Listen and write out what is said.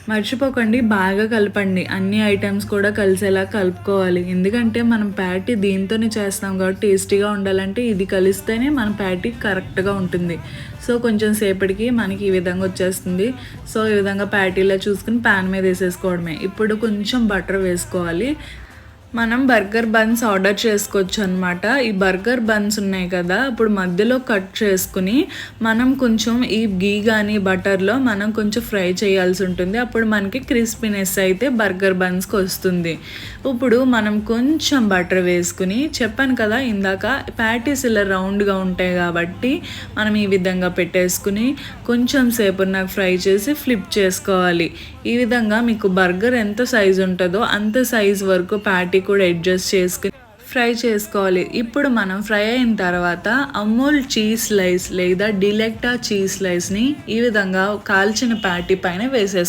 మర్చిపోకండి బాగా కలపండి. అన్ని ఐటెమ్స్ కూడా కలిసేలా కలుపుకోవాలి. ఎందుకంటే మనం ప్యాటీ దీంతోనే చేస్తాం కాబట్టి టేస్టీగా ఉండాలంటే ఇది కలిస్తేనే మన ప్యాటీ కరెక్ట్‌గా ఉంటుంది. సో, కొంచెం సేపటికి మనకి ఈ విధంగా వచ్చేస్తుంది. సో, ఈ విధంగా ప్యాటీలా చూసుకొని పాన్ మీద ఏసేసుకోవడమే. ఇప్పుడు కొంచెం బటర్ వేసుకోవాలి. మనం బర్గర్ బన్స్ ఆర్డర్ చేసుకోవచ్చనమాట. ఈ బర్గర్ బన్స్ ఉన్నాయి కదా! ఇప్పుడు మధ్యలో కట్ చేసుకొని, మనం కొంచెం ఈ ఘీ గానీ, బటర్‌లో మనం కొంచెం ఫ్రై చేయాల్సి ఉంటుంది. అప్పుడు మనకి క్రిస్పీనెస్ అయితే బర్గర్ బన్స్‌కొస్తుంది. ఇప్పుడు మనం కొంచెం బటర్ వేసుకొని, చెప్పాను కదా ఇందాక ప్యాటీస్ ఇలా రౌండ్‌గా ఉంటాయి కాబట్టి, మనం ఈ విధంగా పెట్టేసుకొని, కొంచెం సేపు నాకు ఫ్రై చేసి ఫ్లిప్ చేసుకోవాలి. ఈ విధంగా మీకు బర్గర్ ఎంత సైజు ఉంటుందో అంత సైజు వరకు ప్యాటీ కూడా అడ్జస్ట్ చేసుకుని ఫ్రై చేసుకోవాలి. ఇప్పుడు మనం ఫ్రై అయిన తర్వాత అమూల్ చీజ్ స్లైస్ లేదా డిలెక్టా చీజ్ స్లైస్ని ఈ విధంగా కాల్చిన ప్యాటీ పైన వేసేసుకోవాలి.